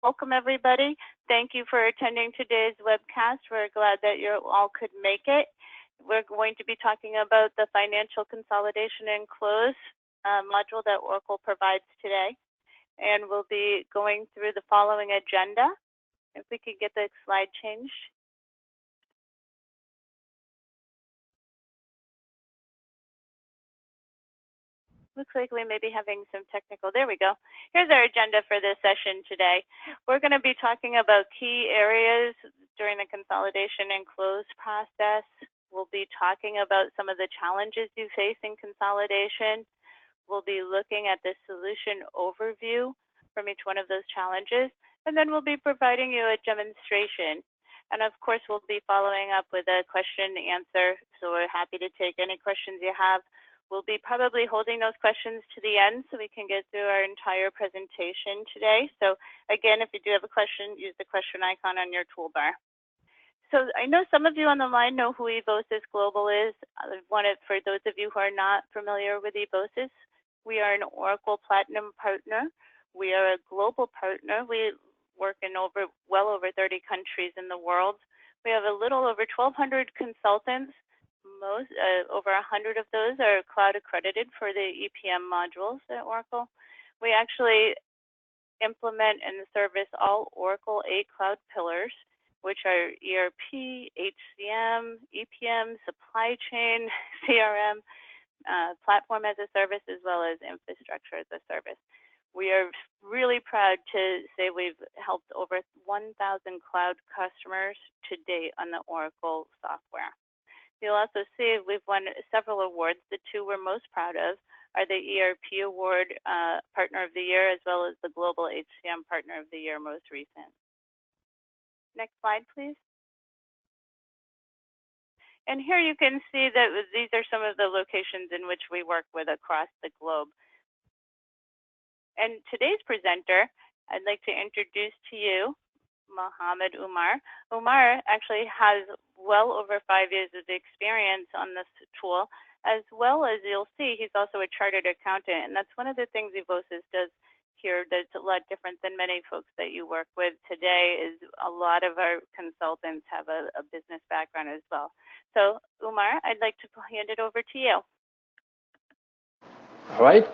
Welcome, everybody. Thank you for attending today's webcast. We're glad that you all could make it. We're going to be talking about the financial consolidation and close module that Oracle provides today. And we'll be going through the following agenda. If we could get the slide changed. Looks like we may be having some technical, there we go. Here's our agenda for this session today. We're going to be talking about key areas during the consolidation and close process. We'll be talking about some of the challenges you face in consolidation. We'll be looking at the solution overview from each one of those challenges, and then we'll be providing you a demonstration. And of course, we'll be following up with a question and answer, so we're happy to take any questions you have. We'll be probably holding those questions to the end so we can get through our entire presentation today. So again, if you do have a question, use the question icon on your toolbar. So I know some of you on the line know who evosis Global is. For those of you who are not familiar with evosis, we are an Oracle Platinum partner. We are a global partner. We work in well over 30 countries in the world. We have a little over 1,200 consultants. Over 100 of those are cloud accredited for the EPM modules at Oracle. We actually implement and service all Oracle 8 cloud pillars, which are ERP, HCM, EPM, supply chain, CRM, platform as a service, as well as infrastructure as a service. We are really proud to say we've helped over 1,000 cloud customers to date on the Oracle software. You'll also see we've won several awards. The two we're most proud of are the ERP Award Partner of the Year, as well as the Global HCM Partner of the Year most recent. Next slide, please. And here you can see that these are some of the locations in which we work with across the globe. And today's presenter, I'd like to introduce to you Mohammed Umar. Umar actually has well over 5 years of experience on this tool, as well as you'll see he's also a chartered accountant, and that's one of the things evosis does here that's a lot different than many folks that you work with today. Is a lot of our consultants have a business background as well. So Umar, I'd like to hand it over to you. All right,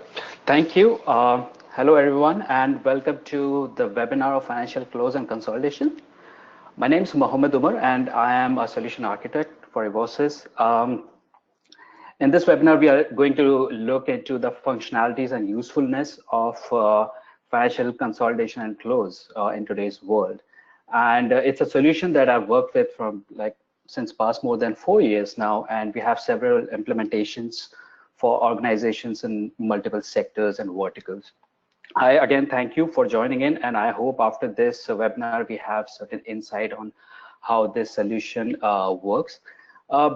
thank you. Hello, everyone, and welcome to the webinar of Financial Close and Consolidation. My name is Mohammed Umar, and I am a solution architect for evosis. In this webinar, we are going to look into the functionalities and usefulness of financial consolidation and close in today's world. And it's a solution that I've worked with since past more than 4 years now, and we have several implementations for organizations in multiple sectors and verticals. I again thank you for joining in, and I hope after this webinar we have certain insight on how this solution works.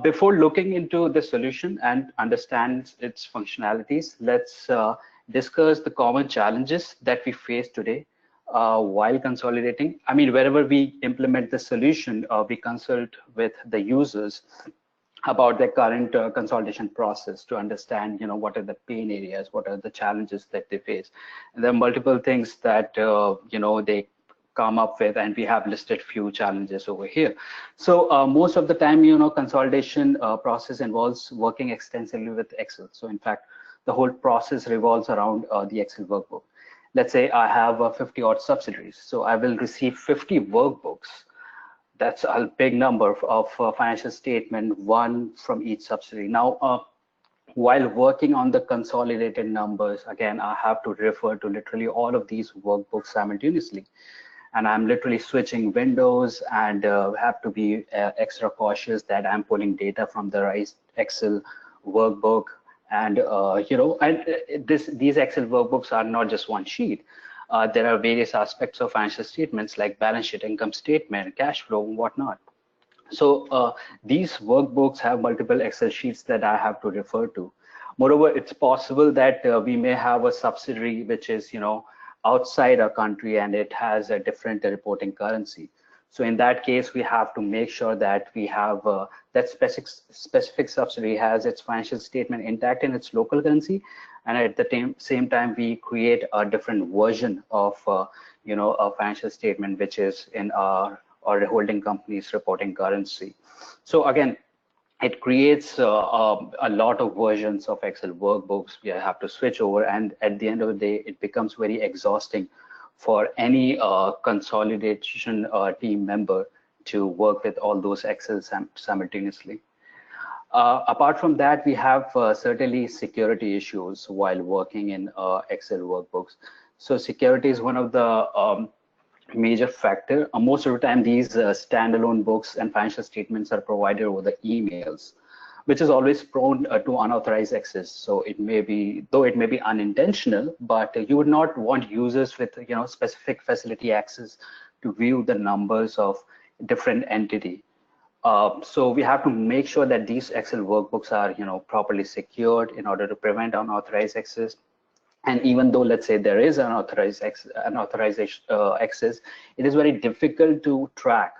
Before looking into the solution and understand its functionalities, let's discuss the common challenges that we face today while consolidating. I mean, wherever we implement the solution, we consult with the users about their current consolidation process to understand, what are the pain areas, what are the challenges that they face. And there are multiple things that, they come up with, and we have listed few challenges over here. So most of the time, consolidation process involves working extensively with Excel. So in fact, the whole process revolves around the Excel workbook. Let's say I have 50 odd subsidiaries. So I will receive 50 workbooks. That's a big number of financial statement, one from each subsidiary. Now, while working on the consolidated numbers, again, I have to refer to literally all of these workbooks simultaneously. And I'm literally switching windows and have to be extra cautious that I'm pulling data from the right Excel workbook. And, these Excel workbooks are not just one sheet. There are various aspects of financial statements like balance sheet, income statement, cash flow, and whatnot. So these workbooks have multiple Excel sheets that I have to refer to. Moreover, it's possible that we may have a subsidiary which is, outside our country and it has a different reporting currency. So in that case, we have to make sure that we have that specific subsidiary has its financial statement intact in its local currency, and at the same time we create a different version of a financial statement which is in our or a holding company's reporting currency. So again, it creates a lot of versions of Excel workbooks. We have to switch over, and at the end of the day, it becomes very exhausting for any consolidation team member to work with all those Excel simultaneously. Apart from that, we have certainly security issues while working in Excel workbooks. So security is one of the major factor. Most of the time, these standalone books and financial statements are provided over the emails, which is always prone to unauthorized access. So it may be, though it may be unintentional, but you would not want users with specific facility access to view the numbers of different entity. So we have to make sure that these Excel workbooks are properly secured in order to prevent unauthorized access. And even though, let's say, there is an authorization access, it is very difficult to track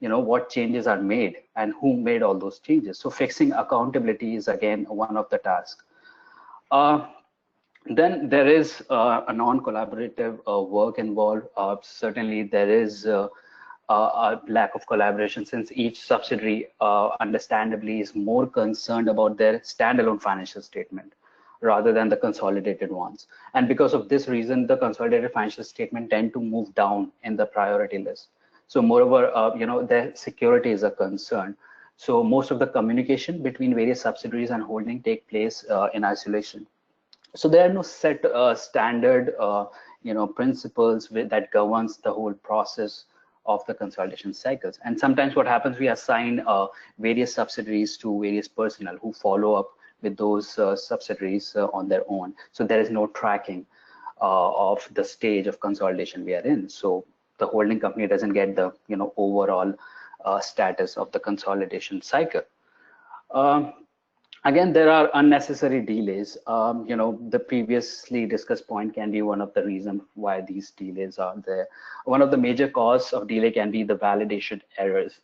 what changes are made and who made all those changes. So fixing accountability is again one of the tasks. Then there is a non-collaborative work involved. Certainly there is a lack of collaboration, since each subsidiary understandably is more concerned about their standalone financial statement rather than the consolidated ones. And because of this reason, the consolidated financial statement tend to move down in the priority list. So moreover, their security is a concern. So most of the communication between various subsidiaries and holding take place in isolation. So there are no set standard, principles that governs the whole process of the consolidation cycles. And sometimes what happens, we assign various subsidiaries to various personnel who follow up with those subsidiaries on their own. So there is no tracking of the stage of consolidation we are in. So the holding company doesn't get the overall status of the consolidation cycle. Again, there are unnecessary delays. The previously discussed point can be one of the reasons why these delays are there. One of the major causes of delay can be the validation errors.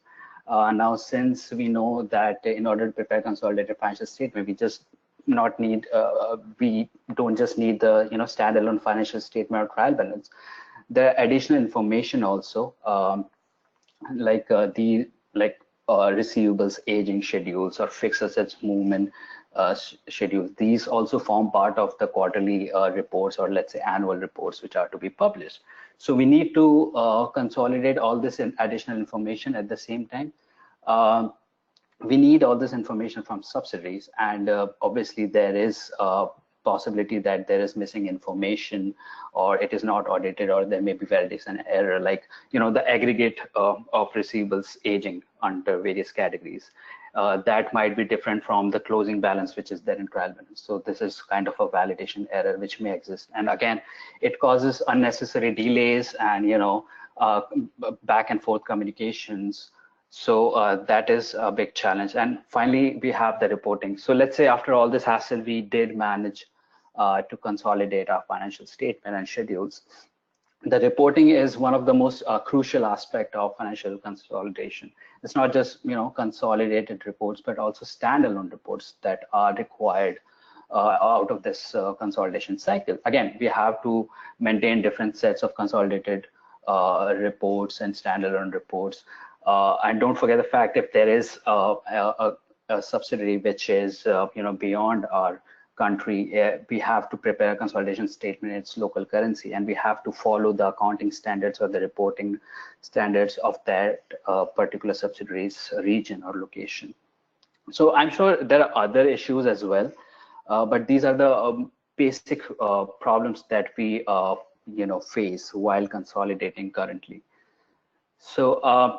Now, since we know that in order to prepare consolidated financial statement, we don't just need the standalone financial statement or trial balance. There are additional information also, receivables aging schedules or fixed assets movement schedules. These also form part of the quarterly reports, or let's say annual reports, which are to be published. So we need to consolidate all this additional information at the same time. We need all this information from subsidiaries, and obviously there is a possibility that there is missing information, or it is not audited, or there may be validation error, like the aggregate of receivables aging under various categories. That might be different from the closing balance, which is there in trial balance. So this is kind of a validation error which may exist, and again, it causes unnecessary delays and back and forth communications. So that is a big challenge. And finally, we have the reporting. So let's say after all this hassle, we did manage to consolidate our financial statement and schedules. The reporting is one of the most crucial aspect of financial consolidation. It's not just consolidated reports, but also standalone reports that are required out of this consolidation cycle. Again, we have to maintain different sets of consolidated reports and standalone reports. And don't forget the fact, if there is a subsidiary which is beyond our country, we have to prepare a consolidation statement in its local currency, and we have to follow the accounting standards or the reporting standards of that particular subsidiary's region or location. So I'm sure there are other issues as well, but these are the basic problems that we face while consolidating currently. So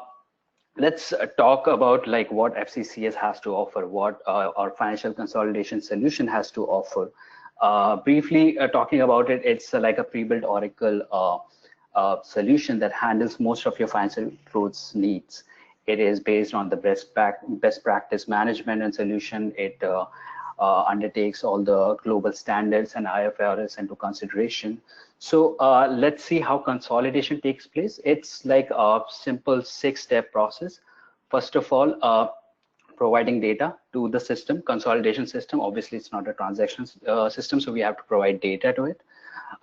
let's talk about what FCCS has to offer, what our financial consolidation solution has to offer. Briefly talking about it, it's like a pre-built Oracle solution that handles most of your financial close needs. It is based on the best practice management and solution. It undertakes all the global standards and IFRS into consideration. So let's see how consolidation takes place. It's like a simple 6-step process. First of all, providing data to the system, consolidation system. Obviously, it's not a transaction system, so we have to provide data to it.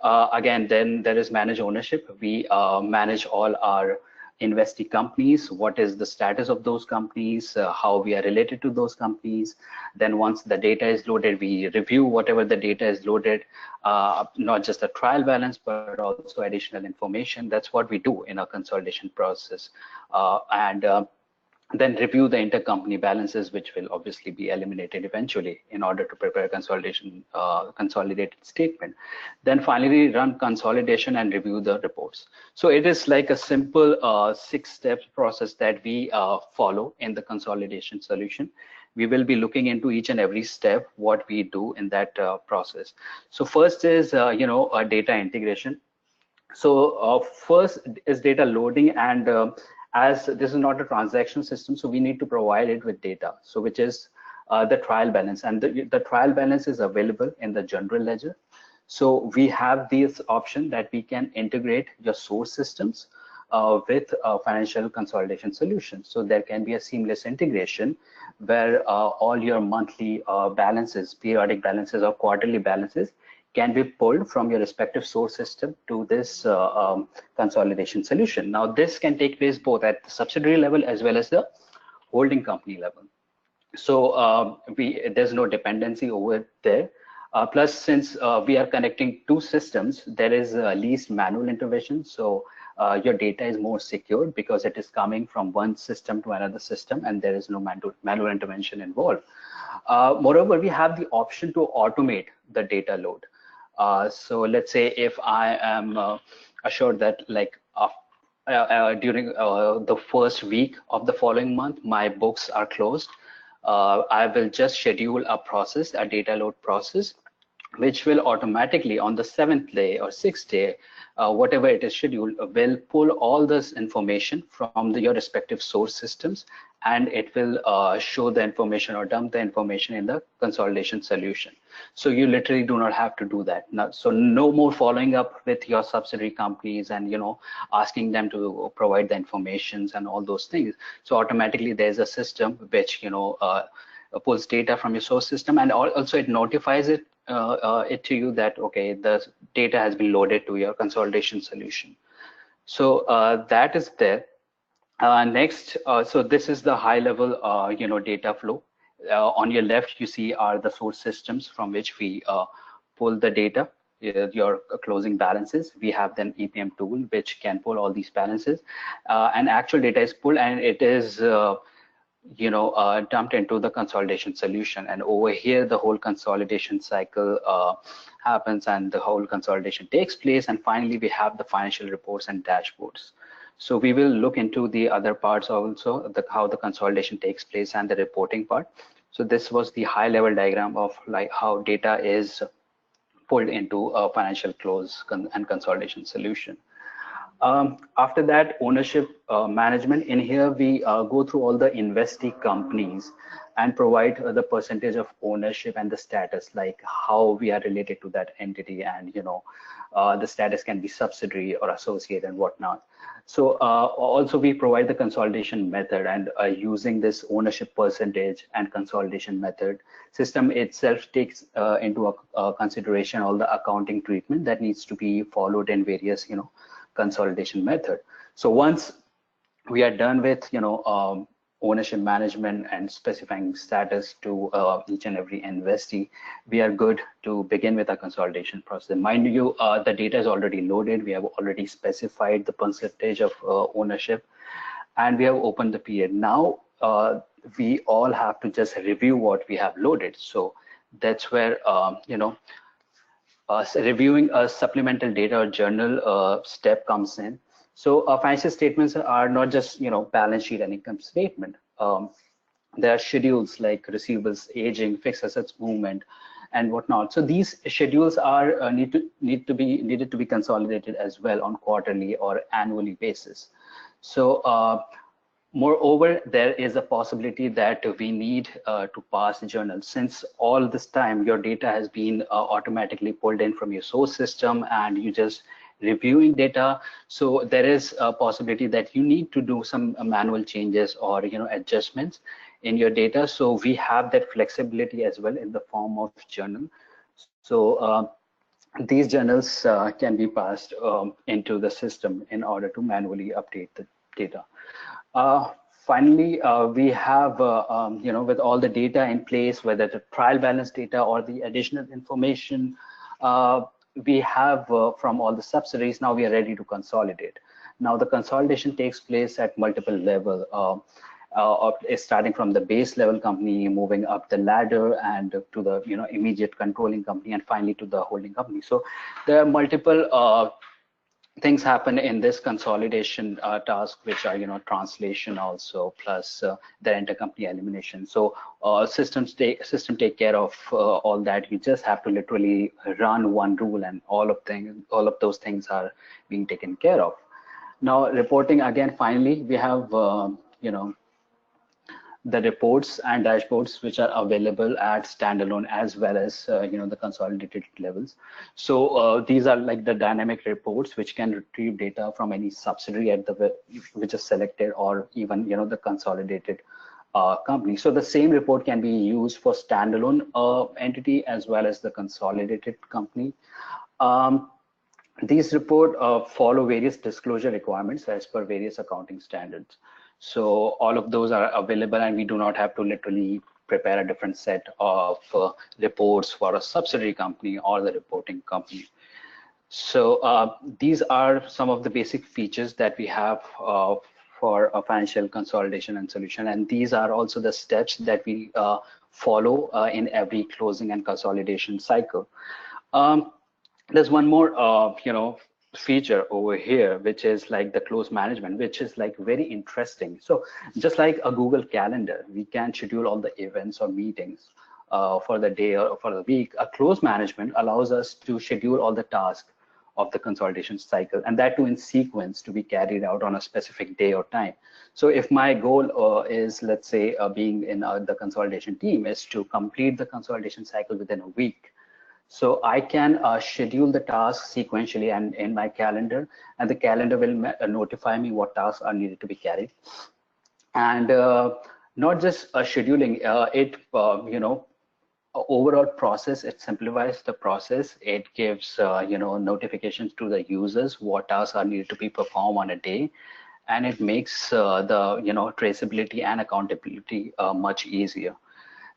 Again, then there is manage ownership. We manage all our investee companies, what is the status of those companies, how we are related to those companies. Then once the data is loaded, we review whatever the data is loaded, not just the trial balance, but also additional information. That's what we do in our consolidation process. And then review the intercompany balances, which will obviously be eliminated eventually in order to prepare a consolidated statement. Then finally run consolidation and review the reports. So it is like a simple 6-step process that we follow in the consolidation solution. We will be looking into each and every step, what we do in that process. So first is, data integration. So first is data loading, and as this is not a transaction system, so we need to provide it with data, so which is the trial balance, and the trial balance is available in the general ledger. So we have this option that we can integrate your source systems with financial consolidation solutions. So there can be a seamless integration where all your monthly balances, periodic balances, or quarterly balances can be pulled from your respective source system to this consolidation solution. Now, this can take place both at the subsidiary level as well as the holding company level. So there's no dependency over there. Plus, since we are connecting two systems, there is least manual intervention. So your data is more secure because it is coming from one system to another system, and there is no manual intervention involved. Moreover, we have the option to automate the data load. So let's say if I am assured that like during the first week of the following month, my books are closed, I will just schedule a process, a data load process, which will automatically on the 7th day or 6th day, whatever it is scheduled, will pull all this information from your respective source systems, and it will show the information or dump the information in the consolidation solution. So you literally do not have to do that. Now, so no more following up with your subsidiary companies and asking them to provide the informations and all those things. So automatically there's a system which pulls data from your source system, and also it notifies it to you that okay, the data has been loaded to your consolidation solution. So that is there. Next, so this is the high level data flow. On your left, you see are the source systems from which we pull the data, your closing balances. We have then EPM tool which can pull all these balances, and actual data is pulled, and it is dumped into the consolidation solution. And over here, the whole consolidation cycle happens, and the whole consolidation takes place. And finally, we have the financial reports and dashboards. So we will look into the other parts also, how the consolidation takes place and the reporting part. So this was the high level diagram of like how data is pulled into a financial close and consolidation solution. After that, ownership management. In here, we go through all the investee companies and provide the percentage of ownership and the status, like how we are related to that entity, and the status can be subsidiary or associate and whatnot. So also we provide the consolidation method, and using this ownership percentage and consolidation method, system itself takes into consideration all the accounting treatment that needs to be followed in various consolidation method. So once we are done with ownership management and specifying status to each and every investee, we are good to begin with our consolidation process. Mind you, the data is already loaded. We have already specified the percentage of ownership, and we have opened the period. Now we all have to just review what we have loaded. So that's where reviewing a supplemental data or journal step comes in. So financial statements are not just balance sheet and income statement. There are schedules like receivables, aging, fixed assets movement, and whatnot. So these schedules are needed to be consolidated as well on quarterly or annually basis. So moreover, there is a possibility that we need to pass journals, since all this time your data has been automatically pulled in from your source system and you just reviewing data. So there is a possibility that you need to do some manual changes or adjustments in your data. So we have that flexibility as well in the form of journal. So these journals can be passed into the system in order to manually update the data. Uh, Finally, we have, with all the data in place, whether the trial balance data or the additional information we have from all the subsidiaries, now we are ready to consolidate. Now the consolidation takes place at multiple levels. Starting from the base level company, moving up the ladder and to the immediate controlling company, and finally to the holding company. So there are multiple things happen in this consolidation task, which are translation also, plus the intercompany elimination. So system take care of all that. You just have to literally run one rule, and all of those things are being taken care of. Now reporting again, finally we have the reports and dashboards which are available at standalone as well as the consolidated levels. So these are like the dynamic reports which can retrieve data from any subsidiary at the which is selected, or even the consolidated company. So the same report can be used for standalone entity as well as the consolidated company. These reports follow various disclosure requirements as per various accounting standards. So all of those are available, and we do not have to literally prepare a different set of reports for a subsidiary company or the reporting company. So these are some of the basic features that we have for a financial consolidation and solution. And these are also the steps that we follow in every closing and consolidation cycle. There's one more feature over here, which is like the close management, which is like very interesting. So just like a Google Calendar, we can schedule all the events or meetings for the day or for the week. A close management allows us to schedule all the tasks of the consolidation cycle, and that too in sequence to be carried out on a specific day or time. So if my goal is, let's say, being in the consolidation team is to complete the consolidation cycle within a week, so I can schedule the tasks sequentially and in my calendar, and the calendar will notify me what tasks are needed to be carried. And not just scheduling, it overall process, it simplifies the process. It gives notifications to the users what tasks are needed to be performed on a day, and it makes the traceability and accountability much easier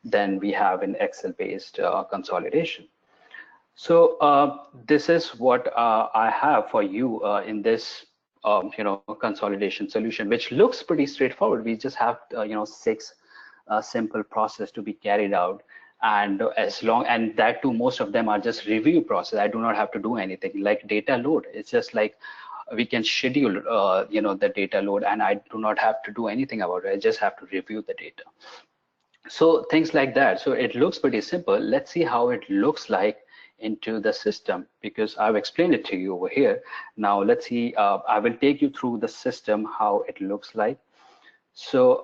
than we have in Excel-based consolidation. So this is what I have for you in this consolidation solution, which looks pretty straightforward. We just have 6 simple process to be carried out, and and that too, most of them are just review process. I do not have to do anything like data load. It's just like we can schedule the data load, and I do not have to do anything about it. I just have to review the data. So things like that. So it looks pretty simple. Let's see how it looks like into the system, because I've explained it to you over here. Now let's see, I will take you through the system, how it looks like. So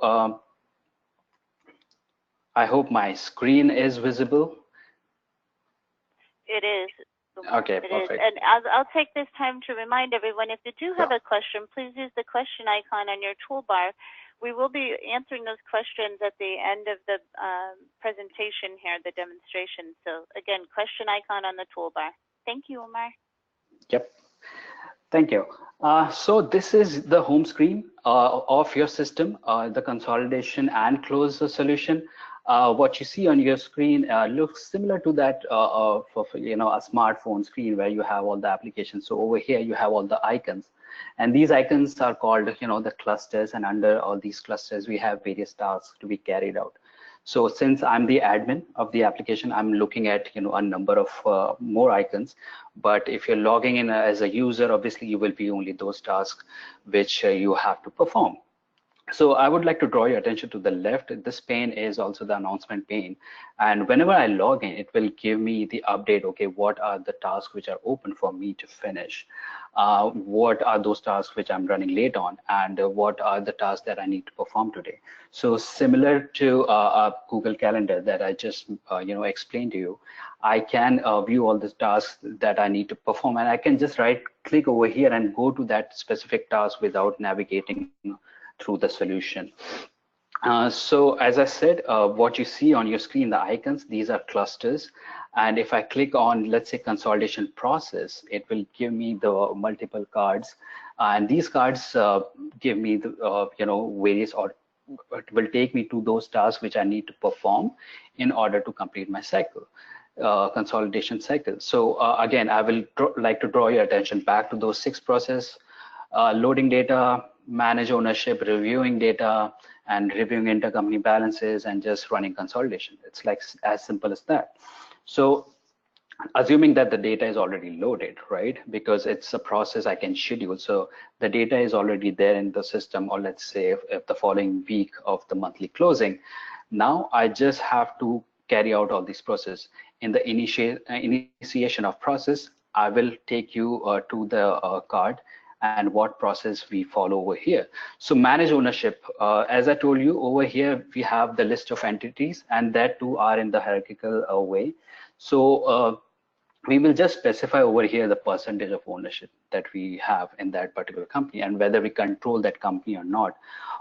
I hope my screen is visible. It is. Okay, perfect. And I'll take this time to remind everyone, if you do have a question, please use the question icon on your toolbar. We will be answering those questions at the end of the presentation here, the demonstration. So again, question icon on the toolbar. Thank you, Omar. Yep. Thank you. So this is the home screen of your system, the consolidation and close solution. What you see on your screen looks similar to that of a smartphone screen where you have all the applications. So over here you have all the icons, and these icons are called the clusters, and under all these clusters we have various tasks to be carried out. So since I'm the admin of the application, I'm looking at a number of more icons. But if you're logging in as a user, obviously you will be only those tasks which you have to perform. So I would like to draw your attention to the left. This pane is also the announcement pane. And whenever I log in, it will give me the update. Okay, what are the tasks which are open for me to finish? What are those tasks which I'm running late on? And what are the tasks that I need to perform today? So similar to Google Calendar that I just explained to you, I can view all the tasks that I need to perform, and I can just right click over here and go to that specific task without navigating through the solution. So as I said, what you see on your screen, the icons, these are clusters. And if I click on, let's say, consolidation process, it will give me the multiple cards. And these cards give me the, various, or it will take me to those tasks which I need to perform in order to complete my cycle. Consolidation cycle. So again, I will like to draw your attention back to those 6 processes: loading data, manage ownership, reviewing data, and reviewing intercompany balances, and just running consolidation. It's like as simple as that. So assuming that the data is already loaded, right? Because it's a process I can schedule. So the data is already there in the system, or let's say if the following week of the monthly closing, now I just have to carry out all these process. In the initiation of process, I will take you to the card and what process we follow over here. So manage ownership. As I told you, over here, we have the list of entities, and that too are in the hierarchical way. So we will just specify over here the percentage of ownership that we have in that particular company and whether we control that company or not.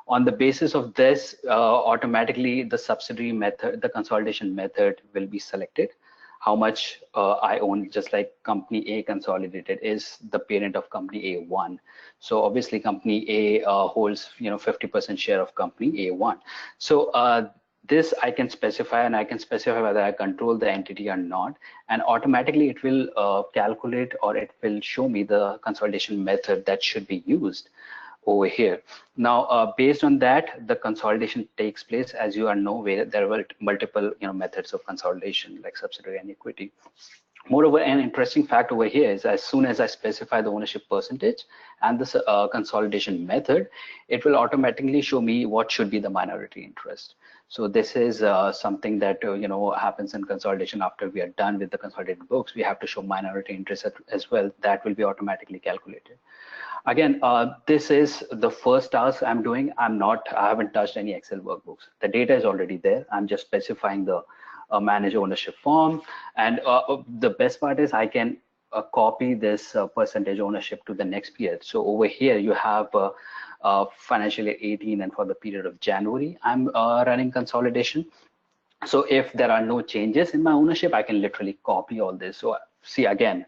On the basis of this, automatically the subsidiary method, the consolidation method will be selected. How much I own, just like company A consolidated is the parent of company A1. So obviously company A holds 50% share of company A1. So this I can specify, and I can specify whether I control the entity or not, and automatically it will calculate, or it will show me the consolidation method that should be used over here. Now, based on that, the consolidation takes place. As you are know, where there were multiple methods of consolidation, like subsidiary and equity. Moreover, an interesting fact over here is as soon as I specify the ownership percentage and the consolidation method, it will automatically show me what should be the minority interest. So this is something that happens in consolidation. After we are done with the consolidated books, we have to show minority interest as well. That will be automatically calculated. Again, this is the first task I'm doing. I haven't touched any Excel workbooks. The data is already there. I'm just specifying the manage ownership form. And the best part is I can copy this percentage ownership to the next period. So over here, you have financial year 18, and for the period of January, I'm running consolidation. So if there are no changes in my ownership, I can literally copy all this. So see, again,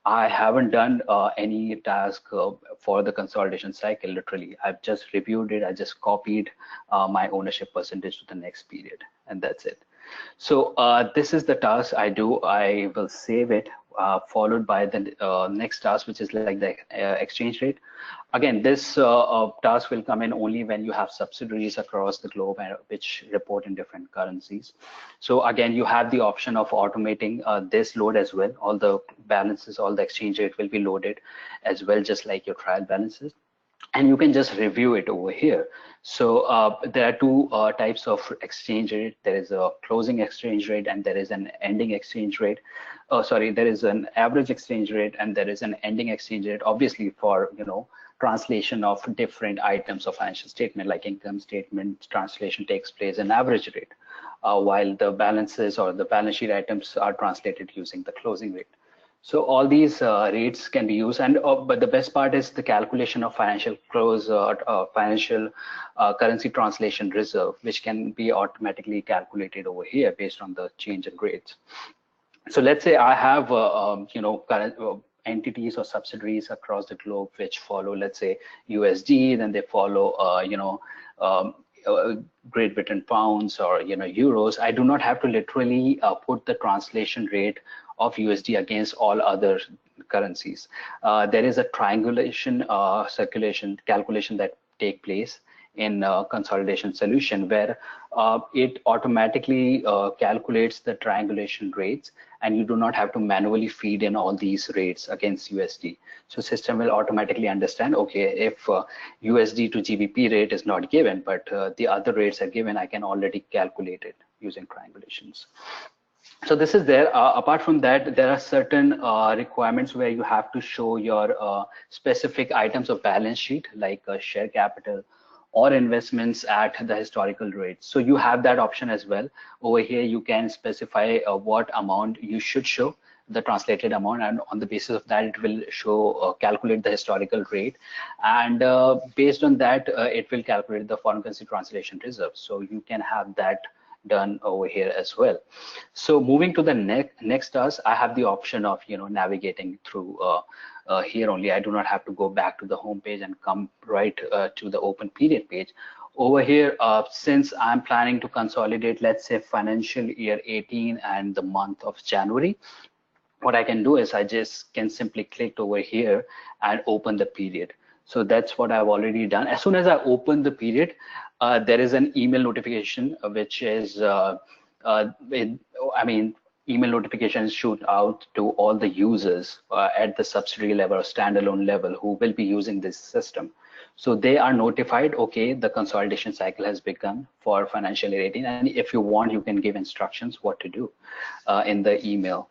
I haven't done any task for the consolidation cycle. Literally, I've just reviewed it. I just copied my ownership percentage to the next period, and that's it. So this is the task I do. I will save it, followed by the next task, which is like the exchange rate. Again, this task will come in only when you have subsidiaries across the globe which report in different currencies. So again, you have the option of automating this load as well. All the balances, all the exchange rate will be loaded as well, just like your trial balances. And you can just review it over here. So there are two types of exchange rate. There is a closing exchange rate, and there is an ending exchange rate. Sorry, there is an average exchange rate, and there is an ending exchange rate. Obviously, for translation of different items of financial statement, like income statement, translation takes place in average rate, while the balances or the balance sheet items are translated using the closing rate. So all these rates can be used, and but the best part is the calculation of financial close, financial currency translation reserve, which can be automatically calculated over here based on the change in rates. So let's say I have current entities or subsidiaries across the globe which follow, let's say, USD, then they follow Great Britain pounds or euros. I do not have to literally put the translation rate of USD against all other currencies. There is a triangulation circulation calculation that take place in consolidation solution where it automatically calculates the triangulation rates, and you do not have to manually feed in all these rates against USD. So system will automatically understand, okay, if USD to GBP rate is not given, but the other rates are given, I can already calculate it using triangulations. So this is there. Apart from that, there are certain requirements where you have to show your specific items of balance sheet, like share capital or investments at the historical rate. So you have that option as well. Over here, you can specify what amount you should show the translated amount, and on the basis of that it will show calculate the historical rate, and based on that it will calculate the foreign currency translation reserve. So you can have that done over here as well. So moving to the next task, I have the option of navigating through here only. I do not have to go back to the home page and come right to the open period page. Over here, since I'm planning to consolidate, let's say financial year 18 and the month of January, what I can do is I just can simply click over here and open the period. So that's what I've already done. As soon as I open the period, there is an email notification, which is, email notifications shoot out to all the users at the subsidiary level or standalone level who will be using this system. So they are notified, okay, the consolidation cycle has begun for financial year 18. And if you want, you can give instructions what to do in the email.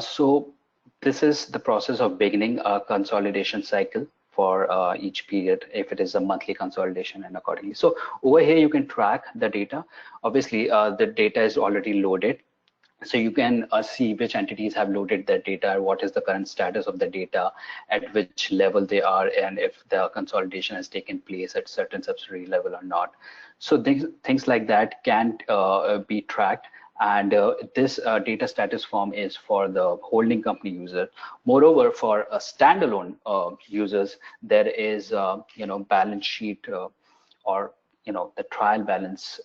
So this is the process of beginning a consolidation cycle for each period, if it is a monthly consolidation and accordingly. So over here, you can track the data. Obviously, the data is already loaded. So you can see which entities have loaded their data, what is the current status of the data, at which level they are, and if the consolidation has taken place at certain subsidiary level or not. So things like that can be tracked. And this data status form is for the holding company user. Moreover, for standalone users, there is balance sheet or the trial balance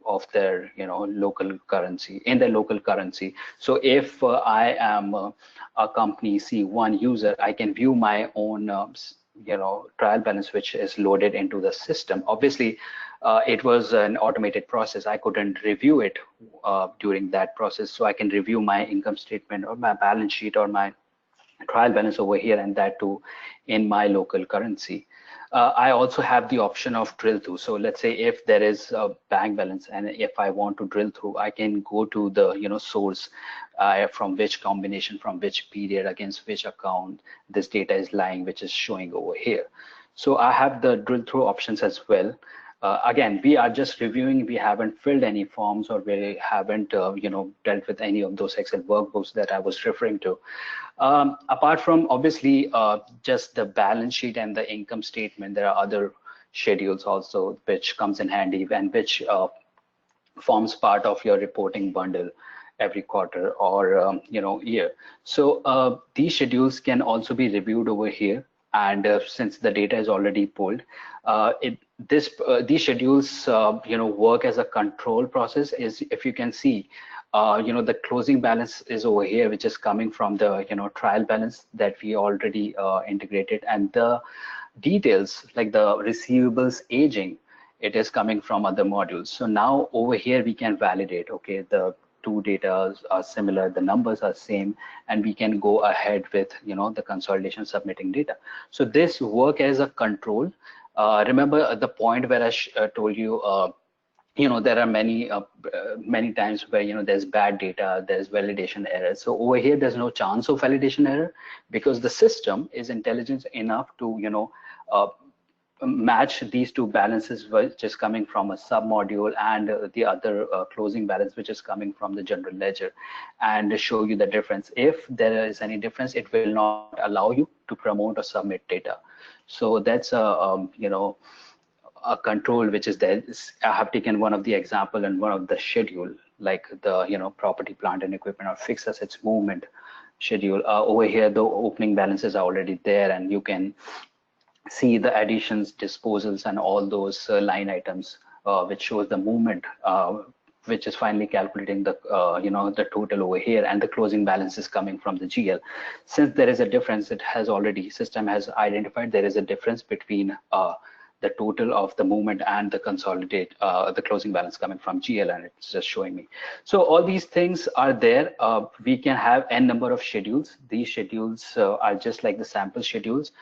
of their local currency in their local currency. So if I am a company C1 user, I can view my own trial balance, which is loaded into the system. Obviously, it was an automated process. I couldn't review it during that process. So I can review my income statement or my balance sheet or my trial balance over here, and that too in my local currency. I also have the option of drill through. So let's say if there is a bank balance and if I want to drill through, I can go to the source from which combination, from which period, against which account this data is lying, which is showing over here. So I have the drill through options as well. Again, we are just reviewing. We haven't filled any forms, or we haven't dealt with any of those Excel workbooks that I was referring to. Apart from obviously just the balance sheet and the income statement, there are other schedules also which comes in handy and which forms part of your reporting bundle every quarter or year. So these schedules can also be reviewed over here. And since the data is already pulled, these schedules work as a control process. Is if you can see, the closing balance is over here, which is coming from the trial balance that we already integrated, and the details like the receivables aging, it is coming from other modules. So now over here we can validate, okay, the two data are similar, the numbers are same, and we can go ahead with the consolidation submitting data. So this work as a control. Remember the point where I told you there are many times where there's bad data, there's validation errors. So over here there's no chance of validation error because the system is intelligent enough to match these two balances, which is coming from a submodule, and the other closing balance, which is coming from the general ledger, and show you the difference. If there is any difference, it will not allow you to promote or submit data. So that's a control which is there. I have taken one of the example and one of the schedule, like the property, plant and equipment or fixed assets movement schedule. Over here the opening balances are already there, and you can see the additions, disposals, and all those line items, which shows the movement, which is finally calculating the the total over here, and the closing balance is coming from the GL. Since there is a difference, system has identified there is a difference between the total of the movement and the the closing balance coming from GL, and it's just showing me. So all these things are there. We can have n number of schedules. These schedules are just like the sample schedules.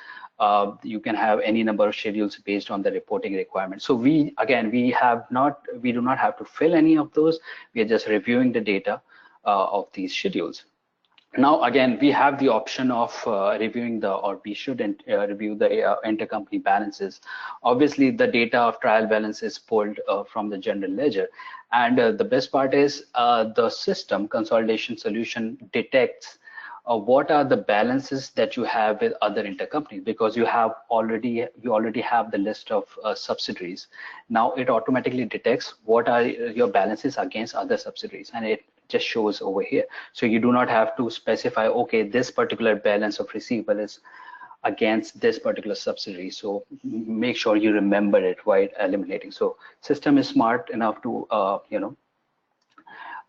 You can have any number of schedules based on the reporting requirements. So we do not have to fill any of those. We are just reviewing the data of these schedules. Now, again, we have the option of reviewing we should review the intercompany balances. Obviously, the data of trial balance is pulled from the general ledger. And the best part is the system consolidation solution detects what are the balances that you have with other intercompanies, because you already have the list of subsidiaries. Now it automatically detects what are your balances against other subsidiaries, and it just shows over here. So you do not have to specify, okay, this particular balance of receivable is against this particular subsidiary. So make sure you remember it while eliminating. So system is smart enough to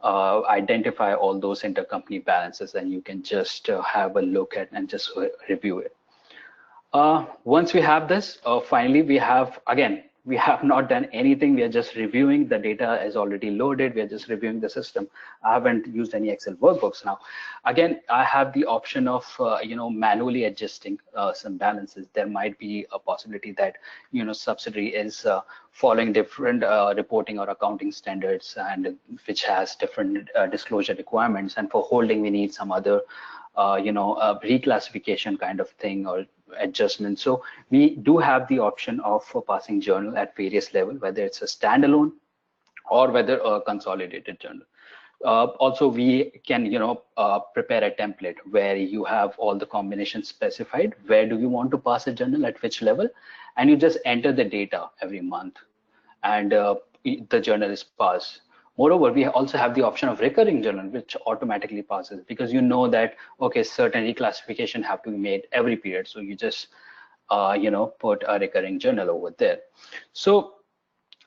identify all those intercompany balances, and you can just have a look at and just review it. Once we have this, finally, we have not done anything. We are just reviewing. The data is already loaded. We are just reviewing the system. I haven't used any Excel workbooks now. Again, I have the option of, manually adjusting some balances. There might be a possibility that, subsidiary is following different reporting or accounting standards, and which has different disclosure requirements. And for holding, we need some other reclassification kind of thing or adjustment. So we do have the option of passing journal at various levels, whether it's a standalone or whether a consolidated journal. Also, we can prepare a template where you have all the combinations specified. Where do you want to pass a journal at which level, and you just enter the data every month, and the journal is passed. Moreover, we also have the option of recurring journal, which automatically passes, because you know that, okay, certain reclassification have to be made every period. So you just, put a recurring journal over there. So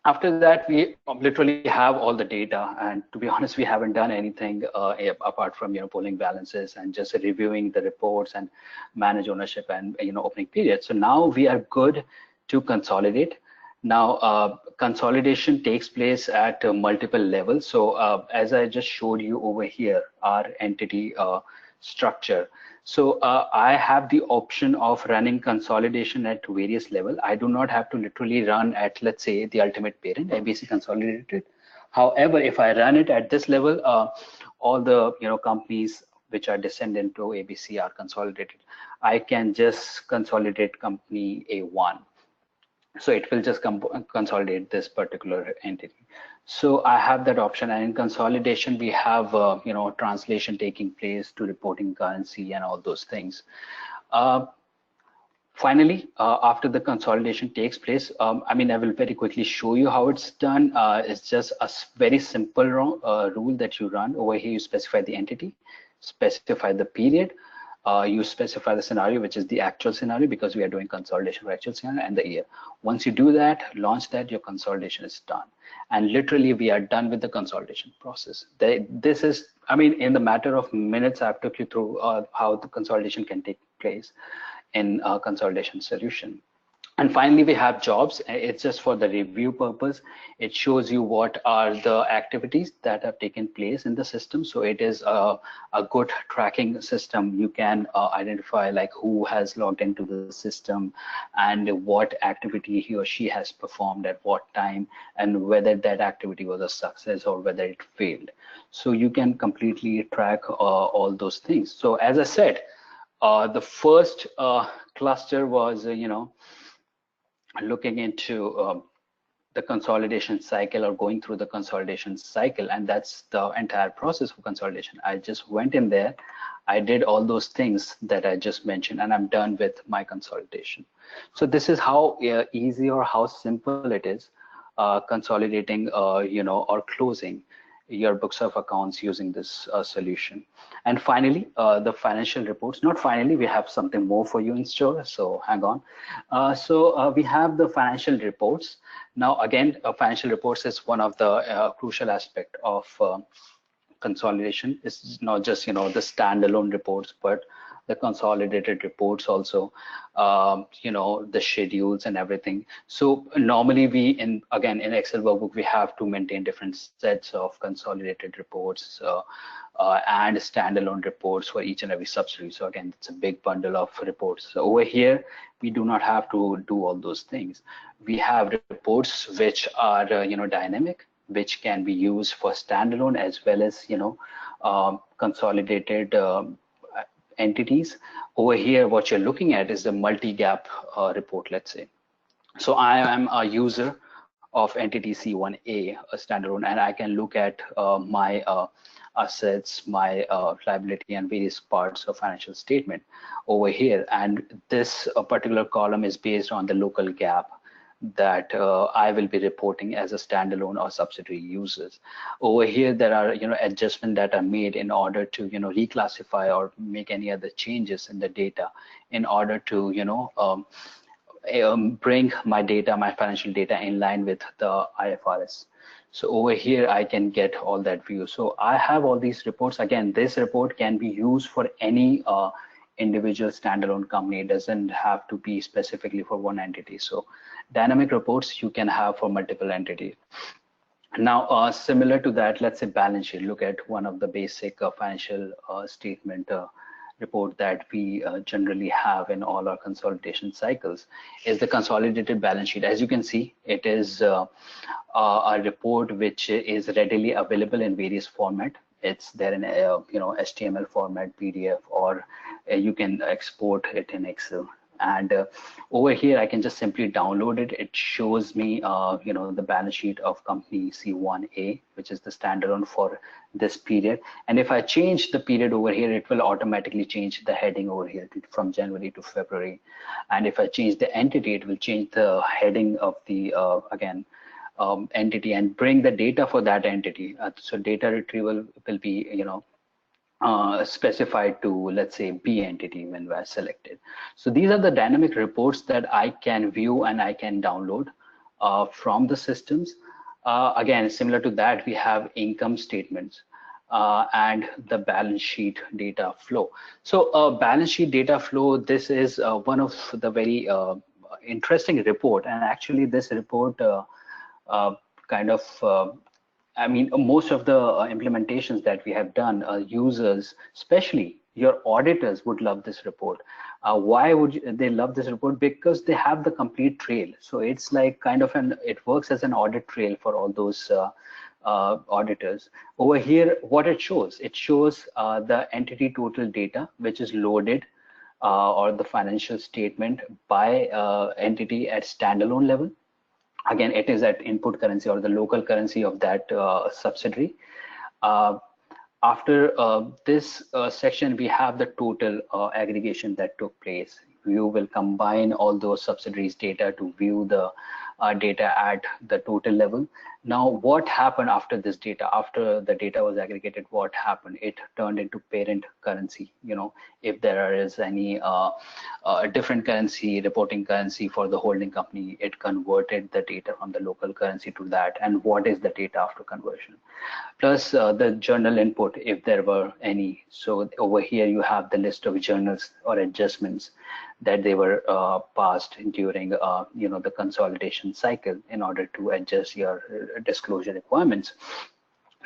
after that, we literally have all the data. And to be honest, we haven't done anything apart from, pulling balances and just reviewing the reports and manage ownership and, opening period. So now we are good to consolidate. Now, consolidation takes place at multiple levels. So as I just showed you over here, our entity structure. So I have the option of running consolidation at various levels. I do not have to literally run at, let's say, the ultimate parent, ABC Consolidated. However, if I run it at this level, all the companies which are descendant to ABC are consolidated. I can just consolidate company A1. So it will just consolidate this particular entity. So I have that option, and in consolidation we have translation taking place to reporting currency and all those things. Finally, after the consolidation takes place, I will very quickly show you how it's done. It's just a very simple rule that you run. Over here, you specify the entity, specify the period, you specify the scenario, which is the actual scenario, because we are doing consolidation for actual scenario, and the year. Once you do that, launch that, your consolidation is done. And literally, we are done with the consolidation process. This is, in the matter of minutes, I've took you through how the consolidation can take place in a consolidation solution. And finally, we have jobs. It's just for the review purpose. It shows you what are the activities that have taken place in the system. So it is a good tracking system. You can identify like who has logged into the system and what activity he or she has performed at what time, and whether that activity was a success or whether it failed. So you can completely track all those things. So as I said, the first cluster was, looking into the consolidation cycle, or going through the consolidation cycle, and that's the entire process of consolidation. I just went in there, I did all those things that I just mentioned, and I'm done with my consolidation. So this is how easy or how simple it is consolidating, or closing your books of accounts using this solution. And finally, the financial reports. Not finally, we have something more for you in store, so hang on. So we have the financial reports. Now, again, financial reports is one of the crucial aspect of consolidation. It's not just, the standalone reports, but the consolidated reports also, the schedules and everything. So normally in Excel workbook, we have to maintain different sets of consolidated reports and standalone reports for each and every subsidiary. So again, it's a big bundle of reports. So over here, we do not have to do all those things. We have reports which are, dynamic, which can be used for standalone as well as, consolidated entities. Over here, what you're looking at is the multi-gap report, let's say. So I am a user of entity C1A, a standalone, and I can look at my assets, my liability, and various parts of financial statement over here. And this particular column is based on the local GAAP that I will be reporting as a standalone or subsidiary users. Over here, there are adjustments that are made in order to reclassify or make any other changes in the data in order to bring my data, my financial data in line with the IFRS. So over here, I can get all that view. So I have all these reports. Again, this report can be used for any individual standalone company. It doesn't have to be specifically for one entity. So dynamic reports you can have for multiple entities. Now, similar to that, let's say balance sheet. Look at one of the basic financial statement report that we generally have in all our consolidation cycles is the consolidated balance sheet. As you can see, it is a report which is readily available in various format. It's there in HTML format, PDF, or you can export it in Excel. And over here, I can just simply download it. It shows me, the balance sheet of company C1A, which is the standalone for this period. And if I change the period over here, it will automatically change the heading over here from January to February. And if I change the entity, it will change the heading of the, entity and bring the data for that entity. So data retrieval will be, specified to, let's say, B entity when we're selected. So these are the dynamic reports that I can view and I can download from the systems. Again, similar to that, we have income statements and the balance sheet data flow. So balance sheet data flow, this is one of the very interesting report. And actually this report I mean, most of the implementations that we have done, users, especially your auditors, would love this report. Why would they love this report? Because they have the complete trail. So it's like it works as an audit trail for all those auditors. Over here, what it shows the entity total data, which is loaded or the financial statement by entity at standalone level. Again, it is at input currency or the local currency of that subsidiary. After this section, we have the total aggregation that took place. You will combine all those subsidiaries data to view the data at the total level. Now, what happened after this data? After the data was aggregated, what happened? It turned into parent currency. If there is any different currency, reporting currency for the holding company, it converted the data from the local currency to that. And what is the data after conversion? Plus the journal input, if there were any. So over here, you have the list of journals or adjustments that they were passed during the consolidation cycle in order to adjust your disclosure requirements.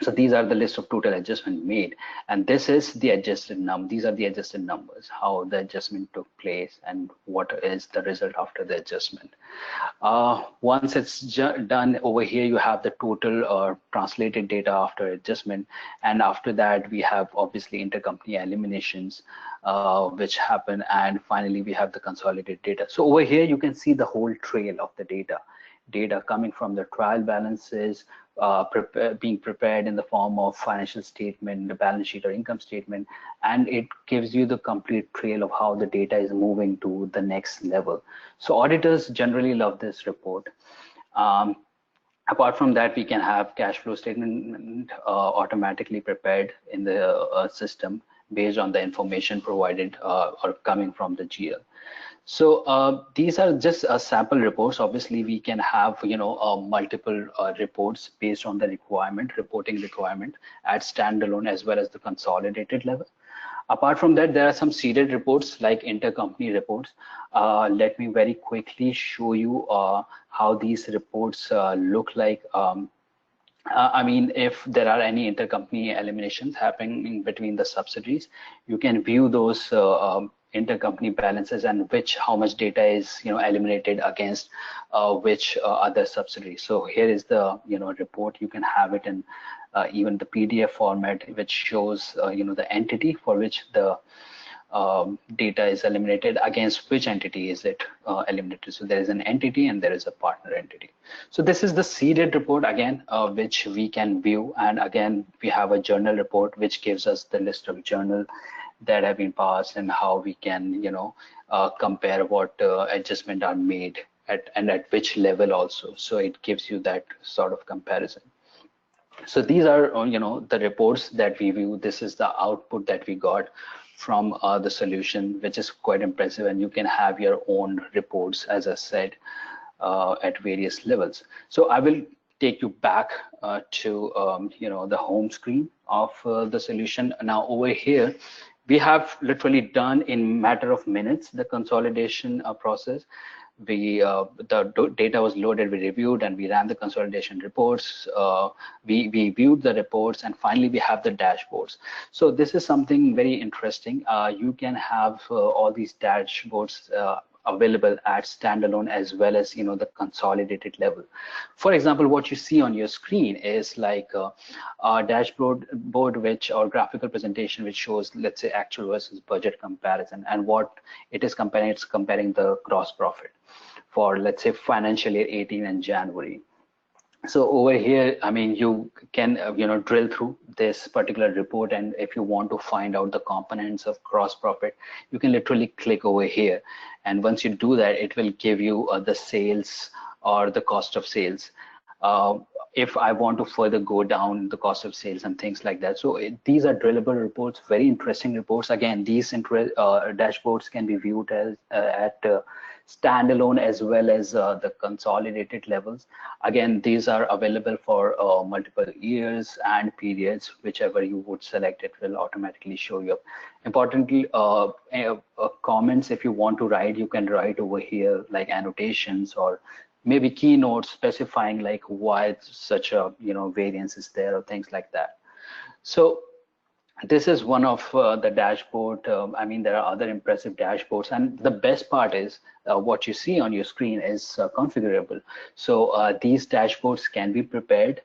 So these are the list of total adjustment made, and this is the adjusted number. These are the adjusted numbers, how the adjustment took place and what is the result after the adjustment. Once it's done, over here you have the total translated data after adjustment, and after that we have obviously intercompany eliminations which happen, and finally we have the consolidated data. So over here you can see the whole trail of the data coming from the trial balances, being prepared in the form of financial statement, the balance sheet or income statement, and it gives you the complete trail of how the data is moving to the next level. So auditors generally love this report. Apart from that, we can have cash flow statement automatically prepared in the system based on the information provided or coming from the GL. So these are just sample reports. Obviously, we can have multiple reports based on the reporting requirement at standalone as well as the consolidated level. Apart from that, there are some seeded reports like intercompany reports. Let me very quickly show you how these reports look like. I mean, if there are any intercompany eliminations happening between the subsidiaries, you can view those intercompany balances and how much data is eliminated against which other subsidiaries. So here is the report. You can have it in even the PDF format, which shows the entity for which the data is eliminated, against which entity is it eliminated. So there is an entity and there is a partner entity. So this is the seeded report again, which we can view. And again, we have a journal report, which gives us the list of journal that have been passed and how we can, compare what adjustment are made at which level also. So it gives you that sort of comparison. So these are, the reports that we view. This is the output that we got from the solution, which is quite impressive. And you can have your own reports, as I said, at various levels. So I will take you back to, the home screen of the solution. Now over here, we have literally done in matter of minutes the consolidation process. The data was loaded, we reviewed, and we ran the consolidation reports. We viewed the reports, and finally we have the dashboards. So this is something very interesting. You can have all these dashboards available at standalone as well as the consolidated level. For example, what you see on your screen is like a dashboard which, or graphical presentation, which shows, let's say, actual versus budget comparison. And what it is comparing, it's comparing the gross profit for, let's say, financial year 18 and January. So over here, I mean, you can drill through this particular report, and if you want to find out the components of gross profit, you can literally click over here, and once you do that, it will give you the sales or the cost of sales. If I want to further go down the cost of sales and things like that. So these are drillable reports, very interesting reports. Again, these dashboards can be viewed as at standalone as well as the consolidated levels. Again, these are available for multiple years and periods. Whichever you would select, it will automatically show you up. Importantly, comments, if you want to write, you can write over here, like annotations or maybe keynotes specifying like why such a variance is there or things like that. So this is one of the dashboard. I mean, there are other impressive dashboards, and the best part is what you see on your screen is configurable. So these dashboards can be prepared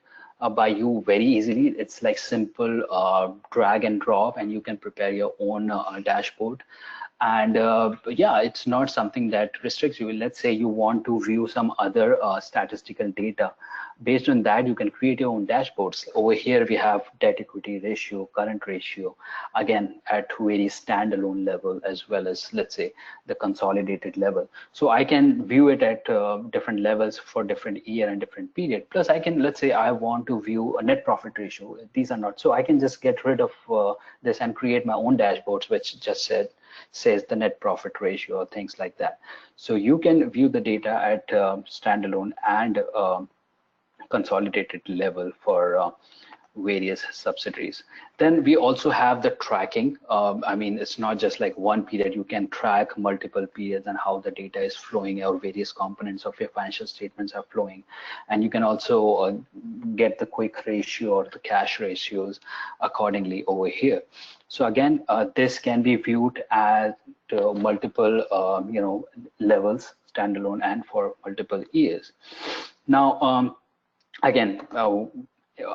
by you very easily. It's like simple drag and drop, and you can prepare your own dashboard. And yeah, it's not something that restricts you. Let's say you want to view some other statistical data. Based on that, you can create your own dashboards. Over here, we have debt equity ratio, current ratio, again, at very standalone level, as well as, let's say, the consolidated level. So I can view it at different levels for different year and different period. Plus, I can, let's say, I want to view a net profit ratio. These are not. So I can just get rid of this and create my own dashboards, which just says the net profit ratio or things like that. So you can view the data at standalone and consolidated level for various subsidiaries. Then we also have the tracking. I mean, it's not just like one period. You can track multiple periods and how the data is flowing, or various components of your financial statements are flowing. And you can also get the quick ratio or the cash ratios accordingly over here. So again, this can be viewed at multiple levels, standalone and for multiple years. Now, again,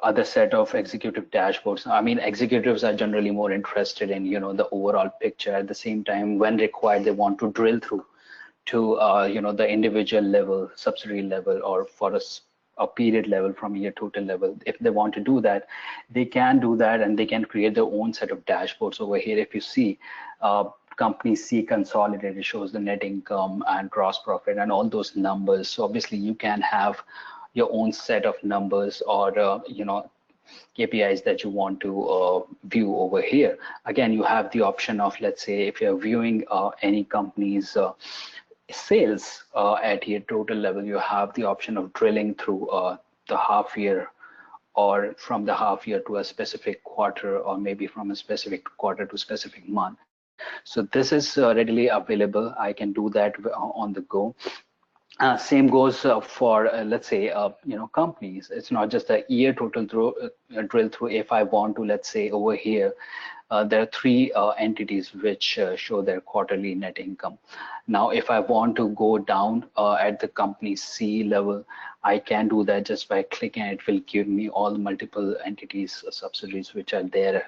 other set of executive dashboards. I mean, executives are generally more interested in the overall picture. At the same time, when required, they want to drill through to the individual level, subsidiary level, or for a period level from year total level. If they want to do that, they can do that, and they can create their own set of dashboards. Over here, if you see, company C consolidated shows the net income and gross profit and all those numbers. So obviously you can have your own set of numbers or KPIs that you want to view over here. Again, you have the option of, let's say, if you're viewing any company's sales at your total level, you have the option of drilling through the half year, or from the half year to a specific quarter, or maybe from a specific quarter to specific month. So this is readily available. I can do that on the go. Same goes for, let's say, companies. It's not just a year total drill through. If I want to, let's say, over here, there are three entities which show their quarterly net income. Now, if I want to go down at the company C level, I can do that just by clicking. It will give me all multiple entities, subsidiaries, which are there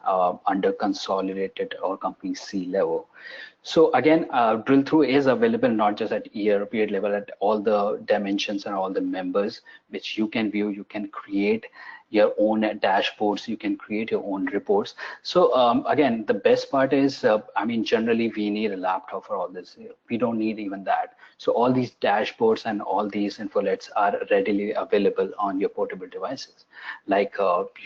under consolidated or company C level. So again, drill through is available not just at year period level, at all the dimensions and all the members which you can view. You can create your own dashboards, you can create your own reports. So again, the best part is, I mean, generally we need a laptop for all this. We don't need even that. So all these dashboards and all these infolets are readily available on your portable devices, like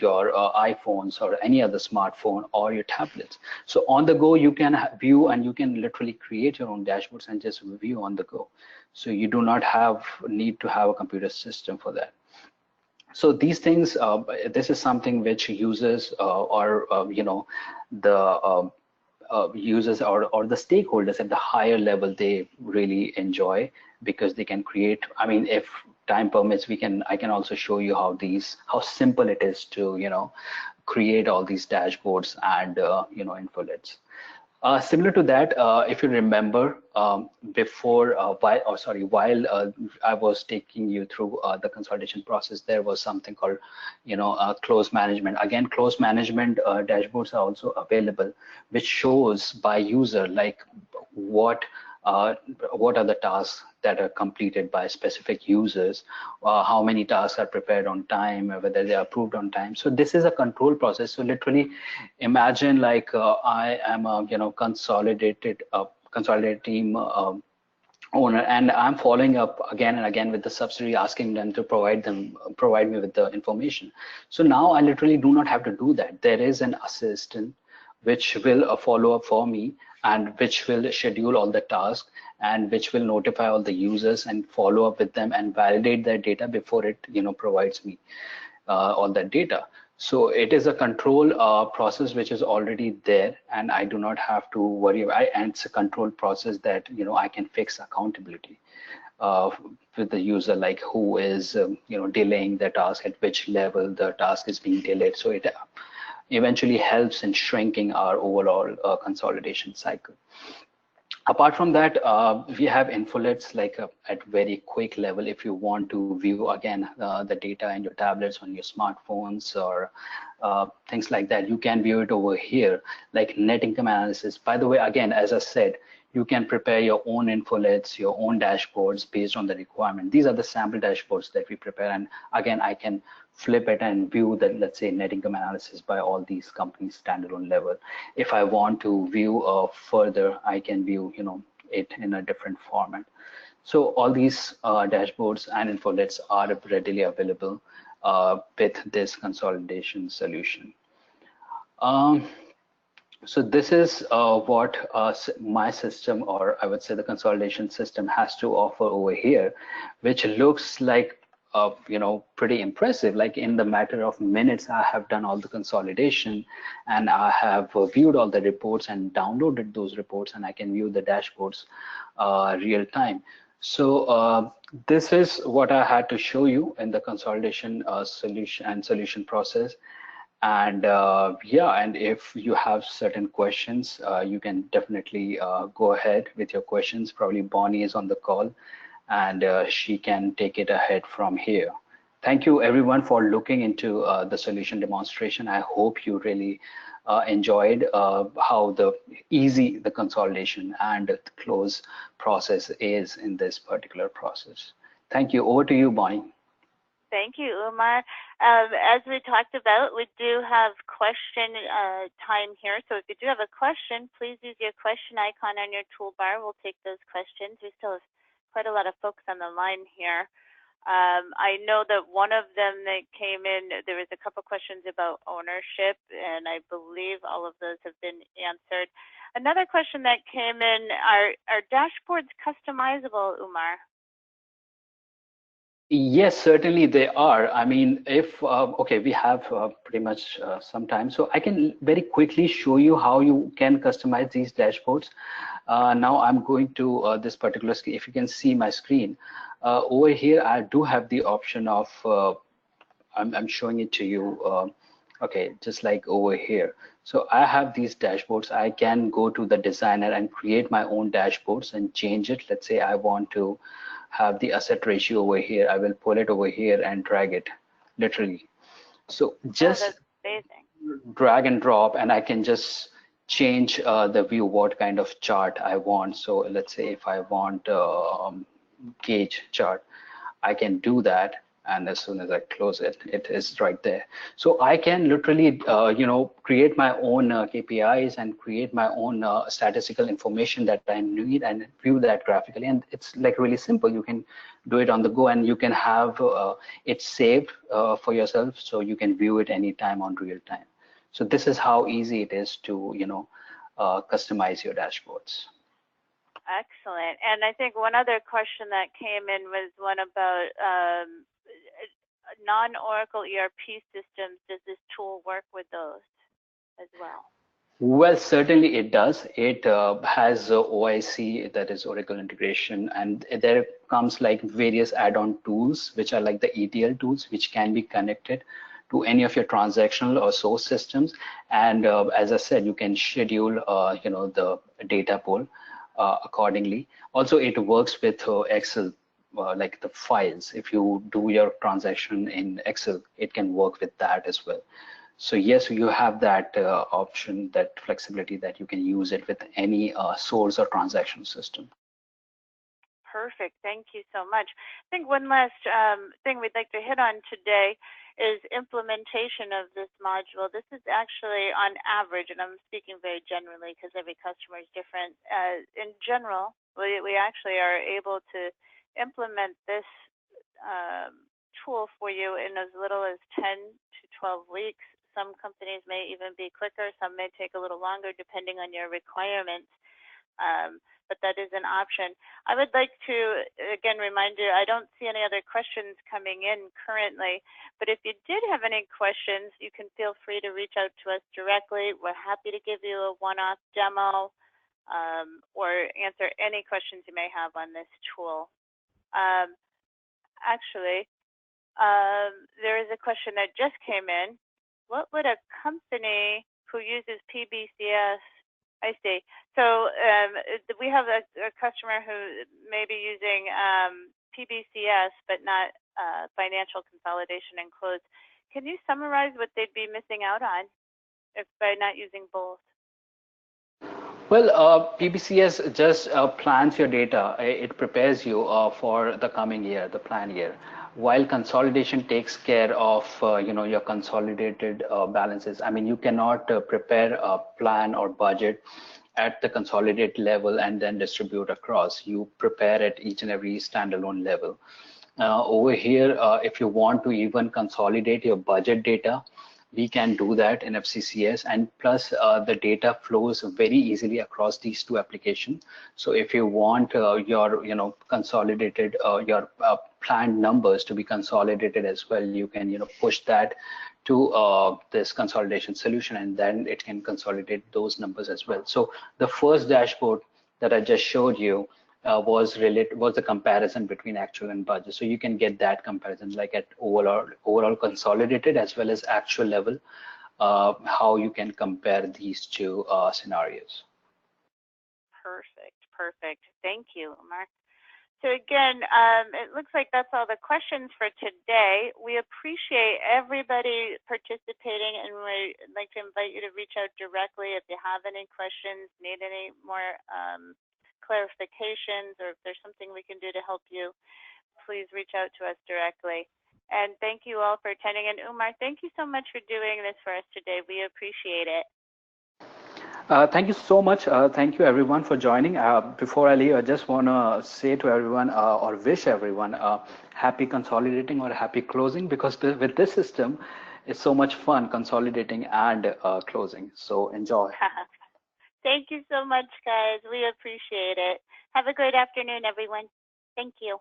your iPhones or any other smartphone or your tablets. So on the go, you can view and you can literally create your own dashboards and just view on the go. So you do not need to have a computer system for that. So these things, this is something which users or the users or the stakeholders at the higher level, they really enjoy, because they can create. I mean, if time permits, I can also show you how simple it is to create all these dashboards and infolets. Similar to that, if you remember, before, while I was taking you through the consolidation process, there was something called, close management. Again, close management dashboards are also available, which shows by user, like what are the tasks that are completed by specific users, how many tasks are prepared on time, whether they are approved on time. So this is a control process. So literally imagine like I am a consolidated team owner, and I'm following up again and again with the subsidiary, asking them to provide me with the information. So now I literally do not have to do that. There is an assistant which will follow up for me, and which will schedule all the tasks, and which will notify all the users and follow up with them and validate their data before it provides me all that data. So it is a control process which is already there, and I do not have to worry about, and it's a control process that I can fix accountability with the user, like who is delaying the task, at which level the task is being delayed. So it eventually helps in shrinking our overall consolidation cycle. Apart from that, we have infolets like at very quick level. If you want to view again the data in your tablets, on your smartphones, or things like that, you can view it over here, like net income analysis. By the way, again, as I said, you can prepare your own infolets, your own dashboards based on the requirement. These are the sample dashboards that we prepare. And again, I can flip it and view the, let's say, net income analysis by all these companies standalone level. If I want to view further, I can view it in a different format. So all these dashboards and infolets are readily available with this consolidation solution. So this is what my system, or I would say the consolidation system, has to offer over here, which looks like pretty impressive. Like in the matter of minutes, I have done all the consolidation, and I have viewed all the reports and downloaded those reports, and I can view the dashboards real time. So this is what I had to show you in the consolidation solution process. And yeah, and if you have certain questions, you can definitely go ahead with your questions. Probably Bonnie is on the call, and she can take it ahead from here. Thank you everyone for looking into the solution demonstration. I hope you really enjoyed how easy the consolidation and the close process is in this particular process. Thank you. Over to you, Bonnie. Thank you, Umar. As we talked about, we do have question time here. So if you do have a question, please use your question icon on your toolbar. We'll take those questions. We still have quite a lot of folks on the line here. I know that one of them that came in, there was a couple questions about ownership, and I believe all of those have been answered. Another question that came in, are dashboards customizable, Umar? Yes, certainly they are. I mean, if, okay, we have pretty much some time, so I can very quickly show you how you can customize these dashboards. Now I'm going to this particular screen. If you can see my screen, over here, I do have the option of, I'm showing it to you, okay, just like over here. So I have these dashboards. I can go to the designer and create my own dashboards and change it. Let's say I want to have the asset ratio over here. I will pull it over here and drag it, literally. So just, that's amazing. drag and drop, and I can just change the view what kind of chart I want. So let's say if I want gauge chart, I can do that, and as soon as I close it, it is right there. So I can literally, create my own KPIs and create my own statistical information that I need and view that graphically. And it's like really simple. You can do it on the go, and you can have it saved for yourself, so you can view it anytime on real time. So this is how easy it is to, customize your dashboards. Excellent. And I think one other question that came in was one about non-Oracle ERP systems. Does this tool work with those as well? Well, certainly it does. It has OIC, that is Oracle integration, and there comes like various add-on tools, which are like the ETL tools, which can be connected to any of your transactional or source systems. And as I said, you can schedule, the data pool accordingly. Also, it works with Excel, like the files. If you do your transaction in Excel, it can work with that as well. So yes, you have that option, that flexibility that you can use it with any source or transaction system. Perfect. Thank you so much. I think one last thing we'd like to hit on today is implementation of this module. This is actually on average, and I'm speaking very generally because every customer is different. In general, we actually are able to implement this tool for you in as little as 10 to 12 weeks. Some companies may even be quicker. Some may take a little longer depending on your requirements. But that is an option. I would like to, again, remind you, I don't see any other questions coming in currently, but if you did have any questions, you can feel free to reach out to us directly. We're happy to give you a one-off demo or answer any questions you may have on this tool. Actually, there is a question that just came in. What would a company who uses PBCS, I see. So we have a customer who may be using PBCS, but not financial consolidation and close. Can you summarize what they'd be missing out on if by not using both? Well, PBCS just plans your data. It prepares you for the coming year, the plan year, while consolidation takes care of your consolidated balances. I mean, you cannot prepare a plan or budget at the consolidated level and then distribute across. You prepare at each and every standalone level. Over here, if you want to even consolidate your budget data, we can do that in FCCS, and plus the data flows very easily across these two applications. So if you want your consolidated your planned numbers to be consolidated as well, you can push that to this consolidation solution, and then it can consolidate those numbers as well. So the first dashboard that I just showed you was the comparison between actual and budget. So you can get that comparison, like at overall consolidated as well as actual level, how you can compare these two scenarios. Perfect. Thank you, Mark. So again, it looks like that's all the questions for today. We appreciate everybody participating, and we'd like to invite you to reach out directly if you have any questions, need any more clarifications, or if there's something we can do to help you, please reach out to us directly. And thank you all for attending. And Umar, thank you so much for doing this for us today. We appreciate it. Thank you so much. Thank you everyone for joining. Before I leave, I just want to say to everyone or wish everyone happy consolidating or happy closing, because with this system, it's so much fun consolidating and closing. So enjoy. Thank you so much, guys. We appreciate it. Have a great afternoon, everyone. Thank you.